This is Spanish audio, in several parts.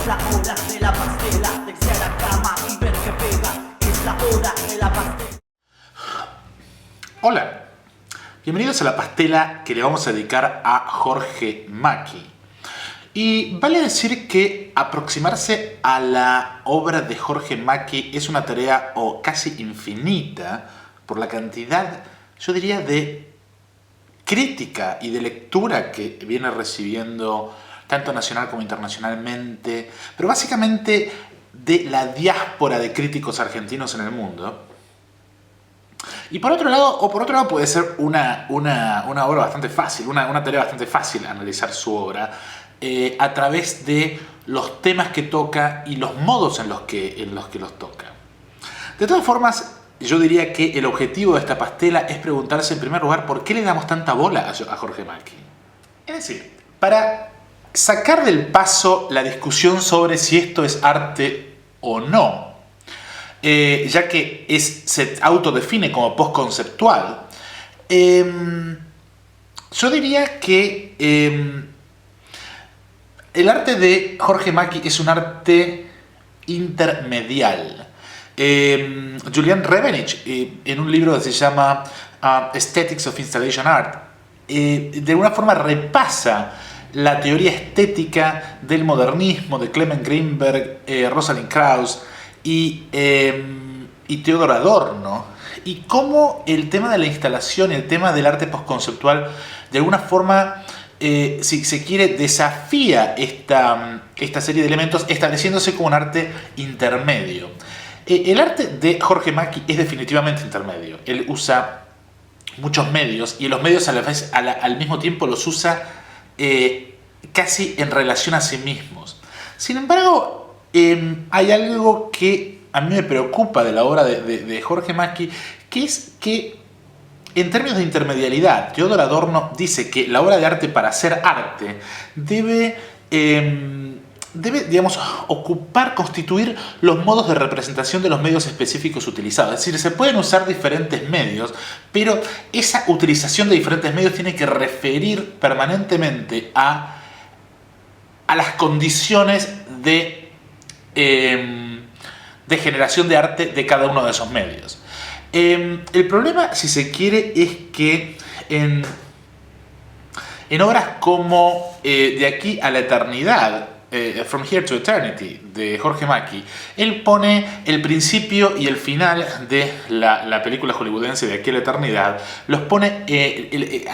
Es la hora de la pastela, irse a la cama y ver qué pega. Es la hora de la pastela. Hola, bienvenidos a la pastela que le vamos a dedicar a Jorge Macchi. Y vale decir que aproximarse a la obra de Jorge Macchi es una tarea o casi infinita por la cantidad, yo diría, de crítica y de lectura que viene recibiendo tanto nacional como internacionalmente, pero básicamente de la diáspora de críticos argentinos en el mundo. Y por otro lado puede ser una obra bastante fácil, una tarea bastante fácil analizar su obra a través de los temas que toca y los modos en los que los toca. De todas formas, yo diría que el objetivo de esta pastela es preguntarse en primer lugar por qué le damos tanta bola a Jorge Macchi. Es decir, para sacar del paso la discusión sobre si esto es arte o no, ya que se autodefine como postconceptual, yo diría que el arte de Jorge Macchi es un arte intermedial. Julian Rebenich, en un libro que se llama Aesthetics of Installation Art, de alguna forma repasa la teoría estética del modernismo de Clement Greenberg, Rosalind Krauss y Theodor Adorno, y cómo el tema de la instalación y el tema del arte postconceptual de alguna forma, si se quiere, desafía esta serie de elementos estableciéndose como un arte intermedio. El arte de Jorge Macchi es definitivamente intermedio. Él usa muchos medios y los medios al mismo tiempo los usa casi en relación a sí mismos. Sin embargo, hay algo que a mí me preocupa de la obra de Jorge Macchi, que es que en términos de intermedialidad, Theodor Adorno dice que la obra de arte, para ser arte, debe, digamos, constituir los modos de representación de los medios específicos utilizados. Es decir, se pueden usar diferentes medios, pero esa utilización de diferentes medios tiene que referir permanentemente a las condiciones de generación de arte de cada uno de esos medios. El problema, si se quiere, es que en obras como De aquí a la eternidad, From Here to Eternity, de Jorge Macchi, él pone el principio y el final de la película hollywoodense De aquí a la eternidad, los pone,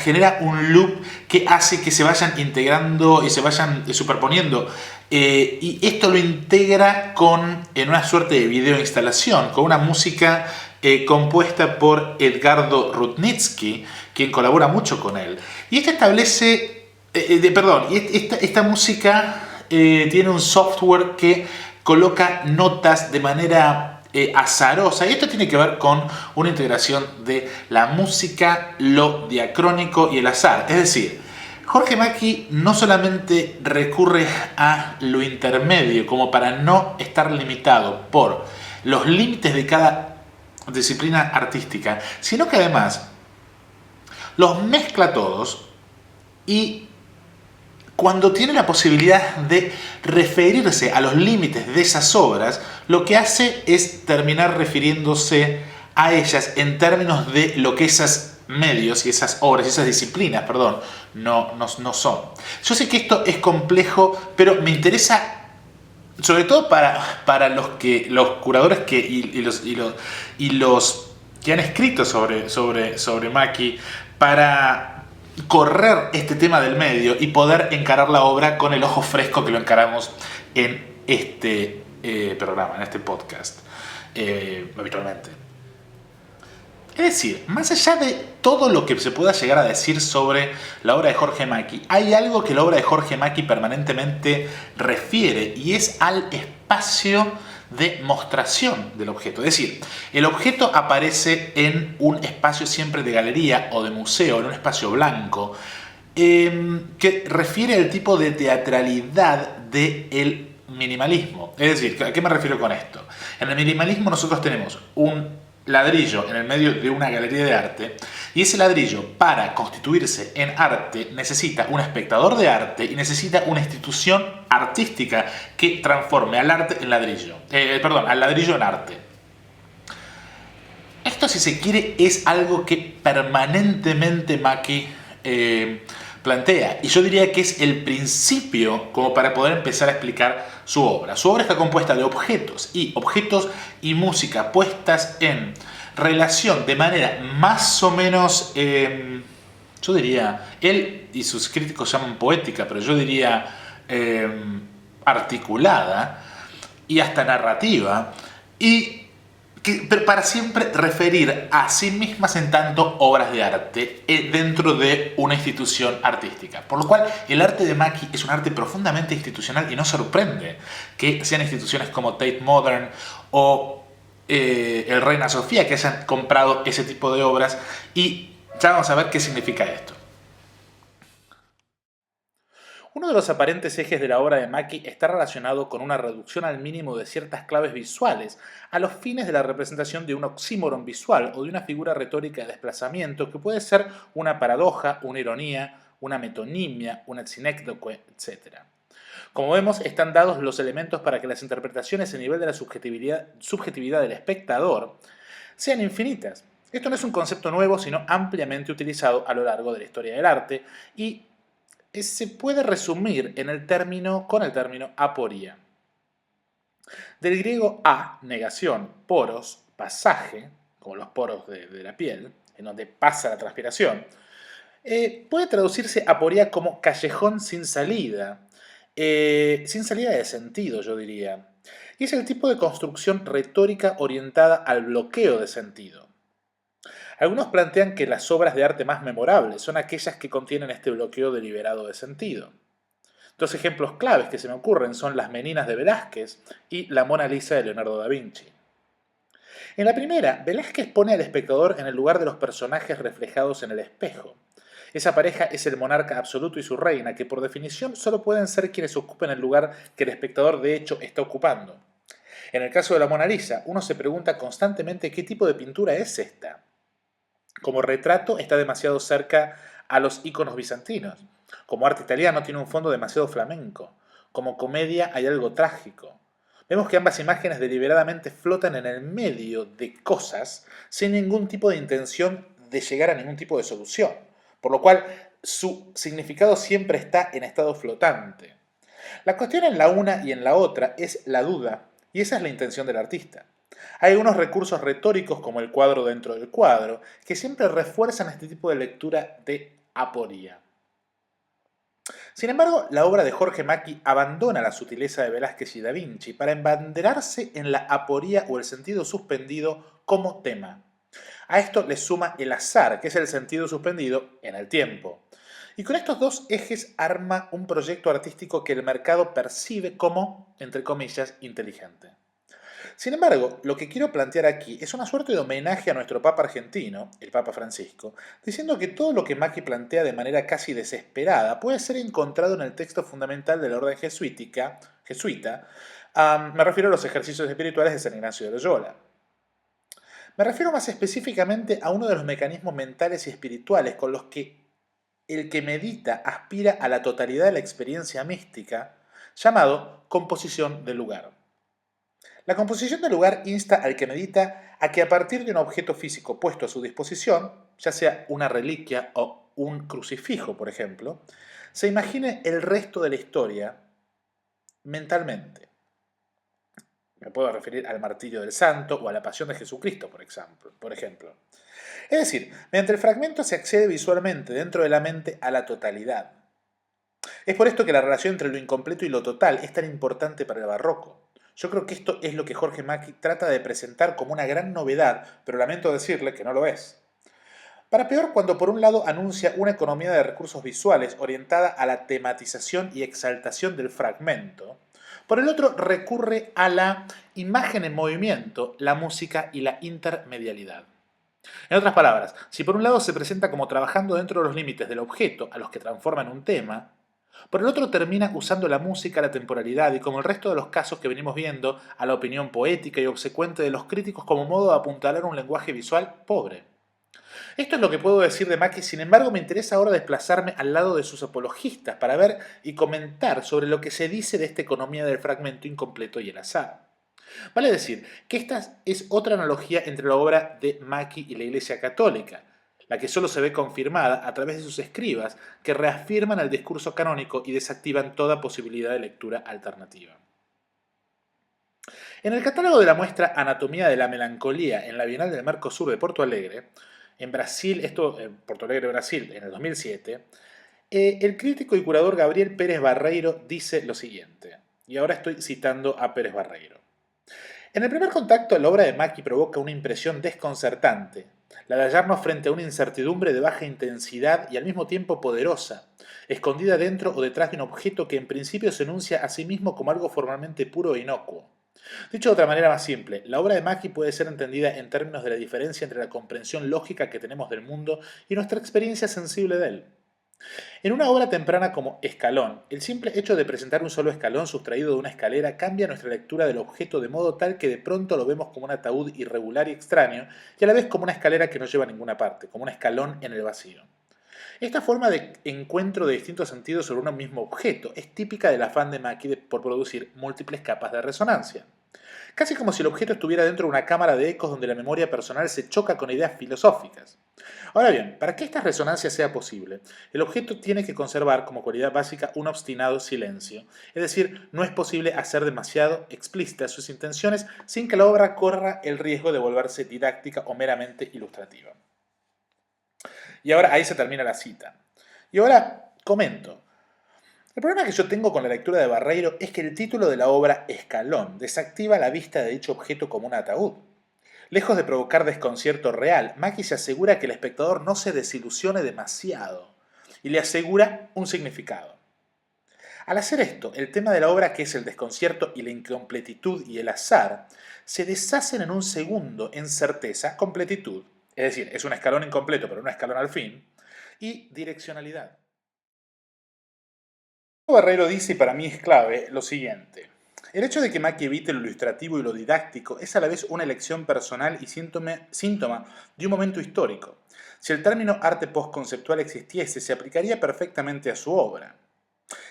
genera un loop que hace que se vayan integrando y se vayan superponiendo, y esto lo integra en una suerte de video instalación, con una música compuesta por Edgardo Rudnitsky, quien colabora mucho con él. Y esto establece, esta música tiene un software que coloca notas de manera azarosa, y esto tiene que ver con una integración de la música, lo diacrónico y el azar. Es decir, Jorge Macchi no solamente recurre a lo intermedio como para no estar limitado por los límites de cada disciplina artística, sino que además los mezcla todos, y cuando tiene la posibilidad de referirse a los límites de esas obras, lo que hace es terminar refiriéndose a ellas en términos de lo que esos medios y esas obras y esas disciplinas, no son. Yo sé que esto es complejo, pero me interesa sobre todo para los curadores y los que han escrito sobre Macchi, para correr este tema del medio y poder encarar la obra con el ojo fresco que lo encaramos en este programa, en este podcast, habitualmente. Es decir, más allá de todo lo que se pueda llegar a decir sobre la obra de Jorge Macchi, hay algo que la obra de Jorge Macchi permanentemente refiere, y es al espacio de mostración del objeto. Es decir, el objeto aparece en un espacio siempre de galería o de museo, en un espacio blanco, que refiere al tipo de teatralidad del minimalismo. Es decir, ¿a qué me refiero con esto? En el minimalismo nosotros tenemos un ladrillo en el medio de una galería de arte Y ese ladrillo, para constituirse en arte, necesita un espectador de arte y necesita una institución artística que transforme al arte en ladrillo. Al ladrillo en arte. Esto, si se quiere, es algo que permanentemente Mackie plantea. Y yo diría que es el principio como para poder empezar a explicar su obra. Su obra está compuesta de objetos y música puestas en relación de manera más o menos, yo diría, él y sus críticos llaman poética, pero yo diría articulada y hasta narrativa, pero para siempre referir a sí mismas en tanto obras de arte dentro de una institución artística. Por lo cual, el arte de Mackie es un arte profundamente institucional y no sorprende que sean instituciones como Tate Modern o el Reina Sofía que hayan comprado ese tipo de obras, y ya vamos a ver qué significa esto. Uno de los aparentes ejes de la obra de Mackie está relacionado con una reducción al mínimo de ciertas claves visuales a los fines de la representación de un oxímoron visual o de una figura retórica de desplazamiento que puede ser una paradoja, una ironía, una metonimia, una sinécdoque, etc. Como vemos, están dados los elementos para que las interpretaciones a nivel de la subjetividad del espectador sean infinitas. Esto no es un concepto nuevo, sino ampliamente utilizado a lo largo de la historia del arte y se puede resumir con el término aporía. Del griego a, negación, poros, pasaje, como los poros de la piel, en donde pasa la transpiración, puede traducirse aporía como callejón sin salida de sentido, yo diría. Y es el tipo de construcción retórica orientada al bloqueo de sentido. Algunos plantean que las obras de arte más memorables son aquellas que contienen este bloqueo deliberado de sentido. Dos ejemplos claves que se me ocurren son Las Meninas de Velázquez y La Mona Lisa de Leonardo da Vinci. En la primera, Velázquez pone al espectador en el lugar de los personajes reflejados en el espejo. Esa pareja es el monarca absoluto y su reina, que por definición solo pueden ser quienes ocupen el lugar que el espectador de hecho está ocupando. En el caso de la Mona Lisa, uno se pregunta constantemente qué tipo de pintura es esta. Como retrato está demasiado cerca a los íconos bizantinos. Como arte italiano tiene un fondo demasiado flamenco. Como comedia hay algo trágico. Vemos que ambas imágenes deliberadamente flotan en el medio de cosas sin ningún tipo de intención de llegar a ningún tipo de solución, por lo cual su significado siempre está en estado flotante. La cuestión en la una y en la otra es la duda, y esa es la intención del artista. Hay algunos recursos retóricos como el cuadro dentro del cuadro que siempre refuerzan este tipo de lectura de aporía. Sin embargo, la obra de Jorge Mackie abandona la sutileza de Velázquez y da Vinci para embanderarse en la aporía o el sentido suspendido como tema. A esto le suma el azar, que es el sentido suspendido en el tiempo. Y con estos dos ejes arma un proyecto artístico que el mercado percibe como, entre comillas, inteligente. Sin embargo, lo que quiero plantear aquí es una suerte de homenaje a nuestro Papa argentino, el Papa Francisco, diciendo que todo lo que Mackie plantea de manera casi desesperada puede ser encontrado en el texto fundamental de la orden jesuita, me refiero a los ejercicios espirituales de San Ignacio de Loyola. Me refiero más específicamente a uno de los mecanismos mentales y espirituales con los que el que medita aspira a la totalidad de la experiencia mística, llamado composición del lugar. La composición del lugar insta al que medita a que a partir de un objeto físico puesto a su disposición, ya sea una reliquia o un crucifijo, por ejemplo, se imagine el resto de la historia mentalmente. Me puedo referir al martirio del santo o a la pasión de Jesucristo, por ejemplo. Es decir, mediante el fragmento se accede visualmente dentro de la mente a la totalidad. Es por esto que la relación entre lo incompleto y lo total es tan importante para el barroco. Yo creo que esto es lo que Jorge Mackie trata de presentar como una gran novedad, pero lamento decirle que no lo es. Para peor, cuando por un lado anuncia una economía de recursos visuales orientada a la tematización y exaltación del fragmento, por el otro recurre a la imagen en movimiento, la música y la intermedialidad. En otras palabras, si por un lado se presenta como trabajando dentro de los límites del objeto a los que transforma en un tema, por el otro termina usando la música, la temporalidad y, como el resto de los casos que venimos viendo, a la opinión poética y obsecuente de los críticos como modo de apuntalar un lenguaje visual pobre. Esto es lo que puedo decir de Mackie, sin embargo me interesa ahora desplazarme al lado de sus apologistas para ver y comentar sobre lo que se dice de esta economía del fragmento incompleto y el azar. Vale decir que esta es otra analogía entre la obra de Mackie y la Iglesia Católica, la que solo se ve confirmada a través de sus escribas que reafirman el discurso canónico y desactivan toda posibilidad de lectura alternativa. En el catálogo de la muestra Anatomía de la Melancolía en la Bienal del Mercosur de Porto Alegre, en Brasil, esto en Porto Alegre, Brasil, en el 2007, el crítico y curador Gabriel Pérez Barreiro dice lo siguiente, y ahora estoy citando a Pérez Barreiro. En el primer contacto, la obra de Mackie provoca una impresión desconcertante, la de hallarnos frente a una incertidumbre de baja intensidad y al mismo tiempo poderosa, escondida dentro o detrás de un objeto que en principio se enuncia a sí mismo como algo formalmente puro e inocuo. Dicho de otra manera más simple, la obra de Mackie puede ser entendida en términos de la diferencia entre la comprensión lógica que tenemos del mundo y nuestra experiencia sensible de él. En una obra temprana como Escalón, el simple hecho de presentar un solo escalón sustraído de una escalera cambia nuestra lectura del objeto de modo tal que de pronto lo vemos como un ataúd irregular y extraño y a la vez como una escalera que no lleva a ninguna parte, como un escalón en el vacío. Esta forma de encuentro de distintos sentidos sobre un mismo objeto es típica del afán de Mackie por producir múltiples capas de resonancia. Casi como si el objeto estuviera dentro de una cámara de ecos donde la memoria personal se choca con ideas filosóficas. Ahora bien, para que esta resonancia sea posible, el objeto tiene que conservar como cualidad básica un obstinado silencio, es decir, no es posible hacer demasiado explícitas sus intenciones sin que la obra corra el riesgo de volverse didáctica o meramente ilustrativa. Y ahora ahí se termina la cita. Y ahora comento. El problema que yo tengo con la lectura de Barreiro es que el título de la obra Escalón desactiva la vista de dicho objeto como un ataúd. Lejos de provocar desconcierto real, Mackie se asegura que el espectador no se desilusione demasiado y le asegura un significado. Al hacer esto, el tema de la obra, que es el desconcierto y la incompletitud y el azar, se deshacen en un segundo en certeza, completitud, es decir, es un escalón incompleto pero un escalón al fin, y direccionalidad. Barreiro dice, y para mí es clave, lo siguiente. El hecho de que Mackie evite lo ilustrativo y lo didáctico es a la vez una elección personal y síntoma de un momento histórico. Si el término arte postconceptual existiese, se aplicaría perfectamente a su obra.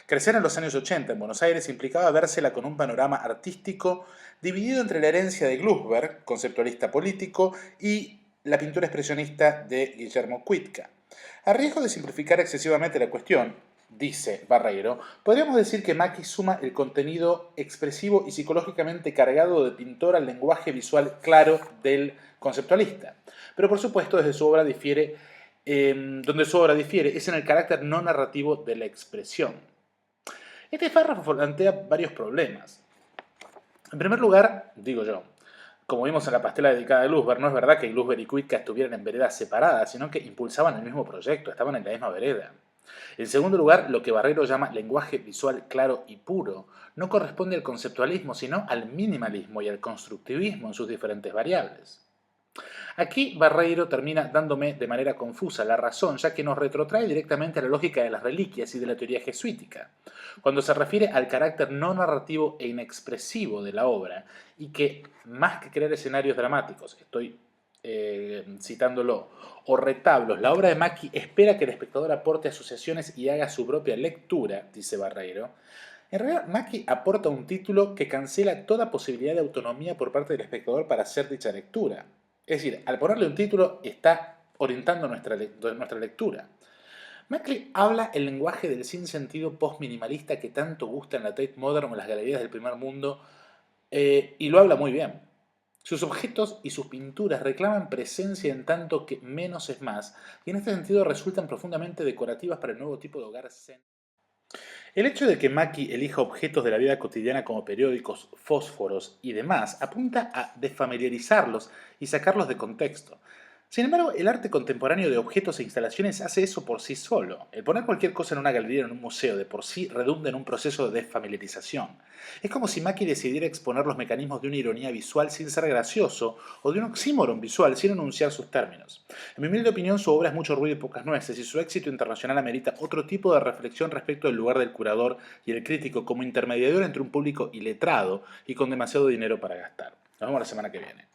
Crecer en los años 80 en Buenos Aires implicaba vérsela con un panorama artístico dividido entre la herencia de Glusberg, conceptualista político, y la pintura expresionista de Guillermo Cuitca. A riesgo de simplificar excesivamente la cuestión, dice Barreiro, podríamos decir que Mackie suma el contenido expresivo y psicológicamente cargado de pintor al lenguaje visual claro del conceptualista. Pero por supuesto, donde su obra difiere es en el carácter no narrativo de la expresión. Este párrafo plantea varios problemas. En primer lugar, digo yo, como vimos en la pastela dedicada a Glusberg, no es verdad que Glusberg y Cuitca estuvieran en veredas separadas, sino que impulsaban el mismo proyecto, estaban en la misma vereda. En segundo lugar, lo que Barreiro llama lenguaje visual claro y puro no corresponde al conceptualismo, sino al minimalismo y al constructivismo en sus diferentes variables. Aquí Barreiro termina dándome de manera confusa la razón, ya que nos retrotrae directamente a la lógica de las reliquias y de la teoría jesuítica, cuando se refiere al carácter no narrativo e inexpresivo de la obra, y que, más que crear escenarios dramáticos, estoy citándolo, o retablos, la obra de Mackie espera que el espectador aporte asociaciones y haga su propia lectura, dice Barreiro. En realidad, Mackie aporta un título que cancela toda posibilidad de autonomía por parte del espectador para hacer dicha lectura. Es decir, al ponerle un título está orientando nuestra lectura. Mackie habla el lenguaje del sinsentido post-minimalista que tanto gusta en la Tate Modern o en las galerías del primer mundo, y lo habla muy bien. Sus objetos y sus pinturas reclaman presencia en tanto que menos es más, y en este sentido resultan profundamente decorativas para el nuevo tipo de hogar zen. El hecho de que Mackie elija objetos de la vida cotidiana como periódicos, fósforos y demás apunta a desfamiliarizarlos y sacarlos de contexto. Sin embargo, el arte contemporáneo de objetos e instalaciones hace eso por sí solo. El poner cualquier cosa en una galería o en un museo de por sí redunda en un proceso de desfamiliarización. Es como si Mackie decidiera exponer los mecanismos de una ironía visual sin ser gracioso o de un oxímoron visual sin enunciar sus términos. En mi humilde opinión, su obra es mucho ruido y pocas nueces, y su éxito internacional amerita otro tipo de reflexión respecto del lugar del curador y el crítico como intermediador entre un público iletrado y con demasiado dinero para gastar. Nos vemos la semana que viene.